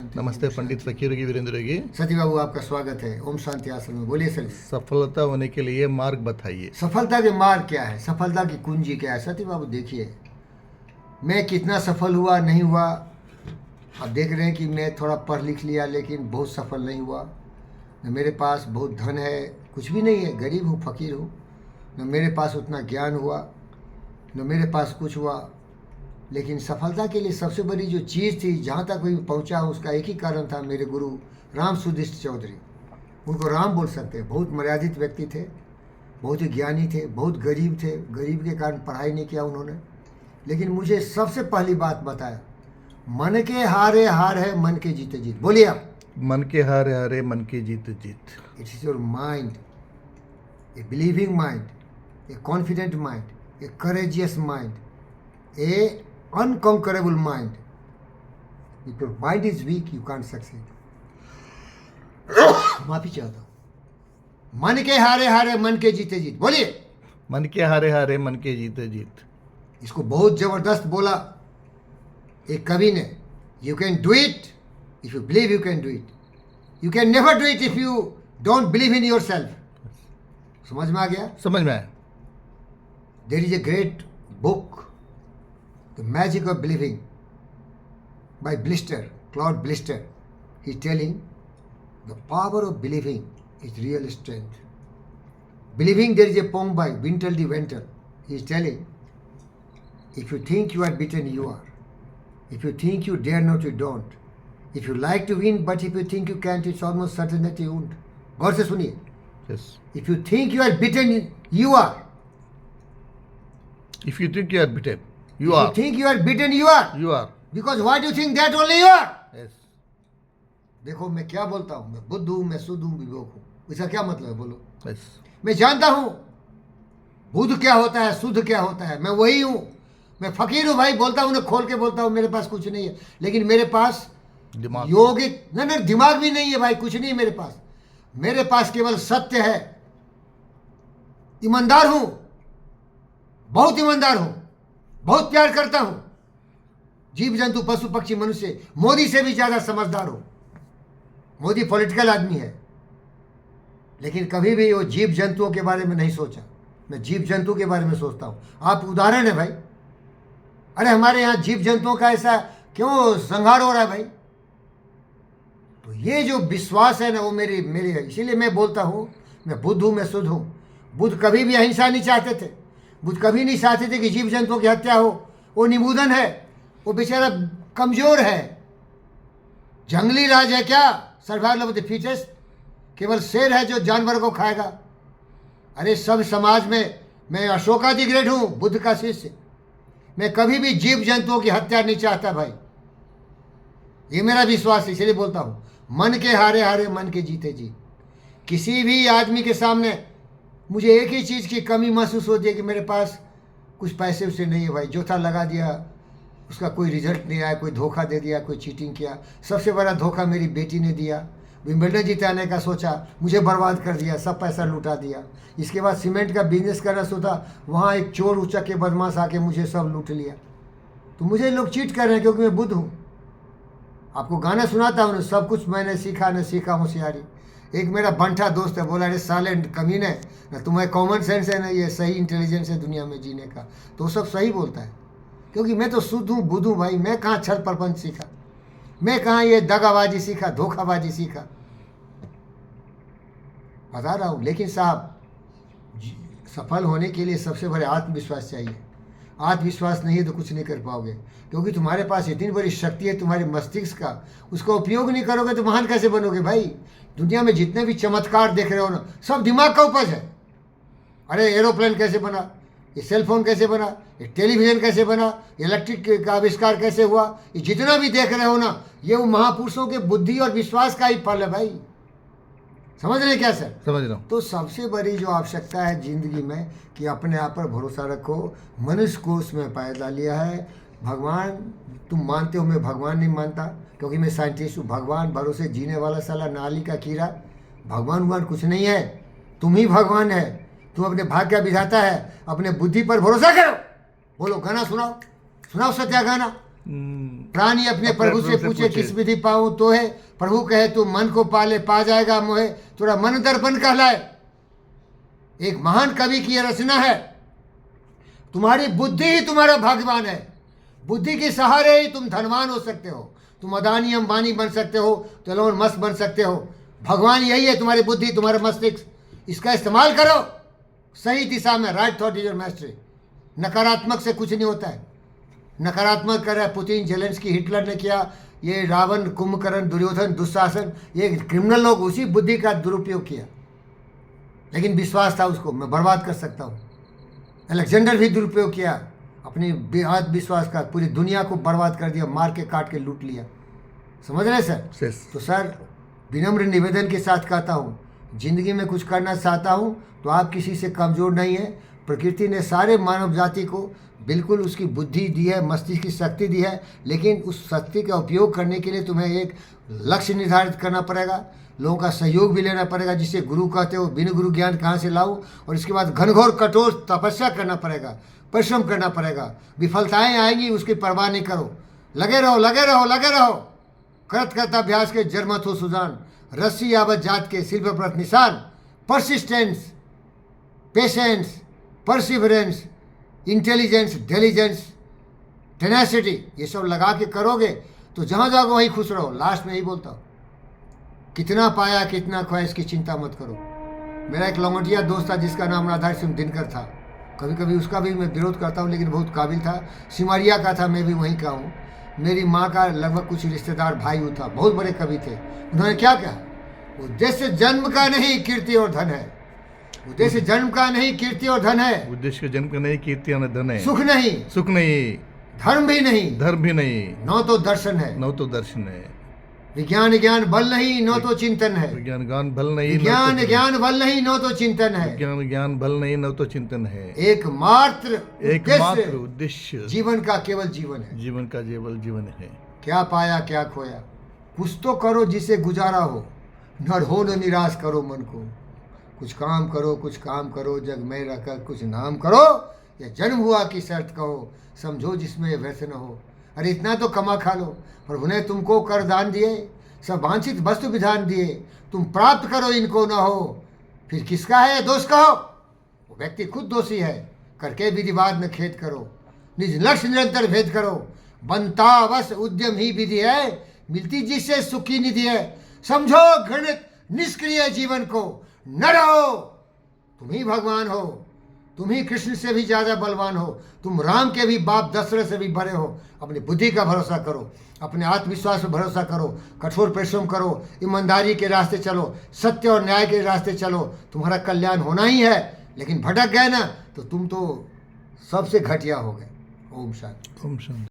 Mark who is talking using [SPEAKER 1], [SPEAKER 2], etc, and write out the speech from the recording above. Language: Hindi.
[SPEAKER 1] शांति।
[SPEAKER 2] नमस्ते पंडित फकीर की वीरेंद्र की।
[SPEAKER 1] सती बाबू आपका स्वागत है। ओम शांति आश्रम में। बोलिए सर।
[SPEAKER 2] सफलता होने के लिए मार्ग बताइए।
[SPEAKER 1] सफलता के मार्ग क्या है, सफलता की कुंजी क्या है? सती बाबू देखिए, मैं कितना सफल हुआ नहीं हुआ, आप देख रहे हैं कि मैं थोड़ा पढ़ लिख लिया लेकिन बहुत सफल नहीं हुआ। न मेरे पास बहुत धन है, कुछ भी नहीं है, गरीब हूँ, फकीर हूँ। न मेरे पास उतना ज्ञान हुआ, न मेरे पास कुछ हुआ। लेकिन सफलता के लिए सबसे बड़ी जो चीज़ थी, जहाँ तक मैं पहुँचा उसका एक ही कारण था, मेरे गुरु राम सुधिष्ठ चौधरी। उनको राम बोल सकते हैं। बहुत मर्यादित व्यक्ति थे, बहुत ही ज्ञानी थे, बहुत गरीब थे। गरीब के कारण पढ़ाई नहीं किया उन्होंने, लेकिन मुझे सबसे पहली बात बताया, मन के हारे हार है, मन के जीते जीत। बोलिए आप।
[SPEAKER 2] मन के हारे हारे, मन की जीत जीत।
[SPEAKER 1] It is your mind, a believing mind, a confident mind, a courageous mind, a unconquerable mind. If your mind is weak you can't succeed. माफी चाहता हूं। मन के हारे हारे, मन के जीते जीत। बोलिए।
[SPEAKER 2] मन के हारे हारे, मन के जीते जीत।
[SPEAKER 1] इसको बहुत जबरदस्त बोला एक कवि ने। You can do it if you believe you can do it, you can never do it if you don't believe in your self. समझ में आ गया?
[SPEAKER 2] समझ में आया।
[SPEAKER 1] There is a great book, the magic of believing, by Blister, Claude Blister. He is telling the power of believing is real strength. Believing, there is a poem by Wintle D Wentle. He is telling, if you think you are beaten, you are. If you think you dare not, you don't. If you like to win, but if you think you can't, it's almost certain that you won't. गौर से सुनिए।
[SPEAKER 2] Yes.
[SPEAKER 1] If you think you are beaten, you are.
[SPEAKER 2] If you think you are beaten, you
[SPEAKER 1] If
[SPEAKER 2] are.
[SPEAKER 1] you think you are beaten, you are.
[SPEAKER 2] You are.
[SPEAKER 1] Because why do you think that only you are?
[SPEAKER 2] Yes.
[SPEAKER 1] देखो मैं क्या बोलता हूँ, मैं बुद्ध हूँ, मैं शुद्ध हूँ, विवेक हूँ। इसका क्या मतलब है बोलो?
[SPEAKER 2] Yes.
[SPEAKER 1] मैं जानता हूँ बुद्ध क्या होता है, शुद्ध क्या होता है। मैं वही हूँ। मैं फकीर हूँ भाई, बोलता हूँ ना, खोल के बोलता हूँ, मेरे पास कुछ नहीं है, लेकिन मेरे पास
[SPEAKER 2] दिमाग।
[SPEAKER 1] योगिक नहीं, दिमाग भी नहीं है भाई, कुछ नहीं है मेरे पास। मेरे पास केवल सत्य है। ईमानदार हूं, बहुत ईमानदार हूं, बहुत प्यार करता हूं। जीव जंतु पशु पक्षी मनुष्य मोदी से भी ज्यादा समझदार हूं। मोदी पॉलिटिकल आदमी है, लेकिन कभी भी वो जीव जंतुओं के बारे में नहीं सोचा। मैं जीव जंतु के बारे में सोचता हूं। आप उदाहरण है भाई। अरे हमारे यहाँ जीव जंतुओं का ऐसा क्यों संहार हो रहा है भाई? तो ये जो विश्वास है ना, वो मेरी है। इसीलिए मैं बोलता हूँ मैं बुद्ध हूँ, मैं शुद्ध हूँ। बुद्ध कभी भी अहिंसा नहीं चाहते थे। बुद्ध कभी नहीं चाहते थे कि जीव जंतुओं की हत्या हो। वो निमूदन है, वो बेचारा कमजोर है, जंगली राज है। क्या सर्वाइवल ऑफ द फिटेस्ट? केवल शेर है जो जानवर को खाएगा। अरे सब समाज में मैं अशोका द ग्रेट हूँ, बुद्ध का शिष्य। मैं कभी भी जीव जंतुओं की हत्या नहीं चाहता भाई। ये मेरा विश्वास है, इसलिए बोलता हूँ मन के हारे हारे, मन के जीते जीत। किसी भी आदमी के सामने मुझे एक ही चीज़ की कमी महसूस होती है कि मेरे पास कुछ पैसे उसे नहीं है भाई। जो था लगा दिया, उसका कोई रिजल्ट नहीं आया, कोई धोखा दे दिया, कोई चीटिंग किया। सबसे बड़ा धोखा मेरी बेटी ने दिया। विंबलडन जिताने का सोचा, मुझे बर्बाद कर दिया, सब पैसा लुटा दिया। इसके बाद सीमेंट का बिजनेस करना सोचा, वहाँ एक चोर उचक के बदमाश आके मुझे सब लूट लिया। तो मुझे लोग चीट कर रहे हैं क्योंकि मैं बुद्ध हूँ। आपको गाना सुनाता हूँ ना, सब कुछ मैंने सीखा, न सीखा होशियारी। एक मेरा बंठा दोस्त है, बोला अरे साले कमीने, ना तुम्हें कॉमन सेंस है ना ये सही इंटेलिजेंस है दुनिया में जीने का। तो वो सब सही बोलता है, क्योंकि मैं तो शुद्ध हूँ, बुद्ध हूँ भाई। मैं कहाँ छल प्रपंच सीखा, मैं कहाँ ये दगाबाजी सीखा, धोखाबाजी सीखा, बता रहा हूँ। लेकिन साहब, सफल होने के लिए सबसे बड़े आत्मविश्वास चाहिए। आत्मविश्वास नहीं है तो कुछ नहीं कर पाओगे, क्योंकि तुम्हारे पास इतनी बड़ी शक्ति है तुम्हारे मस्तिष्क का, उसका उपयोग नहीं करोगे तो महान कैसे बनोगे भाई? दुनिया में जितने भी चमत्कार देख रहे हो ना, सब दिमाग का उपज है। अरे एरोप्लेन कैसे बना, ये सेलफोन कैसे बना, ये टेलीविज़न कैसे बना, इलेक्ट्रिक का आविष्कार कैसे हुआ, ये जितना भी देख रहे हो ना, ये वो महापुरुषों के बुद्धि और विश्वास का ही फल है भाई। समझ रहे हैं क्या सर?
[SPEAKER 2] समझ रहा हूँ।
[SPEAKER 1] तो सबसे बड़ी जो आवश्यकता है जिंदगी में कि अपने आप पर भरोसा रखो। मनुष्य को उसमें पैदा लिया है भगवान। तुम मानते हो, मैं भगवान नहीं मानता, क्योंकि मैं साइंटिस्ट हूँ। भगवान भरोसे जीने वाला साला नाली का कीड़ा। भगवान कुछ नहीं है, तुम ही भगवान है। तुम अपने भाग्य का विधाता है, अपने बुद्धि पर भरोसा करो। बोलो गाना सुनाओ, सुनाओ सत्या गाना। प्राणी अपने
[SPEAKER 2] अपने
[SPEAKER 1] प्रभु से पूछे किस विधि पाऊं तो है, प्रभु कहे तू मन को पाले पा जाएगा मोहे, थोड़ा मन दर्पण कहलाए। एक महान कवि की यह रचना है, तुम्हारी बुद्धि ही तुम्हारा भगवान है, बुद्धि के सहारे ही तुम धनवान हो सकते हो, तुम अदानी अंबानी बन सकते हो, तो लोन मस्त बन सकते हो। भगवान यही है, तुम्हारी बुद्धि, तुम्हारा मस्तिष्क, इसका इस्तेमाल करो सही दिशा में। Right thought is your mastery. नकारात्मक से कुछ नहीं होता है। नकारात्मक कर रहा है पुतिन, जेलेंस्की, हिटलर ने किया, ये रावण, कुंभकर्ण, दुर्योधन, दुशासन, ये क्रिमिनल लोग उसी बुद्धि का दुरुपयोग किया, लेकिन विश्वास था उसको मैं बर्बाद कर सकता हूँ। अलेक्जेंडर भी दुरुपयोग किया अपनी आत्मविश्वास का, पूरी दुनिया को बर्बाद कर दिया, मार के काट के लूट लिया। समझ रहे सर?
[SPEAKER 2] Yes.
[SPEAKER 1] तो सर विनम्र निवेदन के साथ कहता हूँ, जिंदगी में कुछ करना चाहता हूँ तो आप किसी से कमज़ोर नहीं है। प्रकृति ने सारे मानव जाति को बिल्कुल उसकी बुद्धि दी है, मस्तिष्क की शक्ति दी है, लेकिन उस शक्ति का उपयोग करने के लिए तुम्हें एक लक्ष्य निर्धारित करना पड़ेगा, लोगों का सहयोग भी लेना पड़ेगा, जिसे गुरु कहते हो। बिन गुरु ज्ञान कहाँ से लाऊं? और इसके बाद घनघोर कठोर तपस्या करना पड़ेगा, परिश्रम करना पड़ेगा। विफलताएं आएंगी, उसकी परवाह नहीं करो, लगे रहो, लगे रहो, लगे रहो। करत करत अभ्यास के जन्मत हो सुजान, रस्सी यावत जात के शिल्प प्रत निशान। Persistence, patience, perseverance, intelligence, diligence, tenacity, ये सब लगा के करोगे तो जहाँ जाओगे वहीं खुश रहो। लास्ट में यही बोलता हूँ, कितना पाया कितना खोया इसकी चिंता मत करो। मेरा एक लंगोटिया दोस्त था जिसका नाम राधा सिंह दिनकर था, कभी कभी उसका भी मैं विरोध करता हूँ, लेकिन बहुत काबिल था। सिमरिया का था, मैं भी वहीं का हूँ। मेरी माँ का लगभग कुछ रिश्तेदार भाई वो था, बहुत बड़े कवि थे। उन्होंने क्या कहा, उद्देश्य जन्म का नहीं कीर्ति और धन है। उद्देश्य जन्म का नहीं कीर्ति और धन है।
[SPEAKER 2] उद्देश्य जन्म का नहीं कीर्ति और धन है।
[SPEAKER 1] सुख नहीं,
[SPEAKER 2] सुख नहीं,
[SPEAKER 1] धर्म भी नहीं,
[SPEAKER 2] धर्म भी नहीं,
[SPEAKER 1] न तो दर्शन है।
[SPEAKER 2] न तो दर्शन है।
[SPEAKER 1] विज्ञान ज्ञान बल नहीं, न तो चिंतन है।
[SPEAKER 2] विज्ञान ज्ञान बल नहीं,
[SPEAKER 1] विज्ञान ज्ञान बल नहीं, न तो चिंतन है।
[SPEAKER 2] विज्ञान ज्ञान बल नहीं, न तो चिंतन है।
[SPEAKER 1] एकमात्र
[SPEAKER 2] उद्देश्य
[SPEAKER 1] जीवन का केवल जीवन है।
[SPEAKER 2] जीवन का केवल जीवन है।
[SPEAKER 1] क्या पाया क्या खोया, कुछ तो करो जिसे गुजारा हो, न हो न निराश करो मन को। कुछ काम करो, कुछ काम करो, जग में रहकर कुछ नाम करो, या जन्म हुआ की शर्त कहो, समझो जिसमें व्यर्थ न हो। अरे इतना तो कमा खा लो, प्रभु ने तुमको कर दान दिए, सब वांछित वस्तु विधान दिए, तुम प्राप्त करो इनको न हो, फिर किसका है दोष कहो? वो व्यक्ति खुद दोषी है। करके विधिवाद न खेद करो, निज लक्ष्य निरंतर भेद करो। बनता बस उद्यम ही विधि है, मिलती जिससे सुखी निधि है। समझो घृणित निष्क्रिय जीवन को, न रहो, तुम ही भगवान हो, तुम ही कृष्ण से भी ज्यादा बलवान हो, तुम राम के भी बाप दशरथ से भी बड़े हो। अपनी बुद्धि का भरोसा करो, अपने आत्मविश्वास पर भरोसा करो, कठोर परिश्रम करो, ईमानदारी के रास्ते चलो, सत्य और न्याय के रास्ते चलो, तुम्हारा कल्याण होना ही है। लेकिन भटक गए ना तो तुम तो सबसे घटिया हो गए। ओम शांति।
[SPEAKER 2] ओम शांति।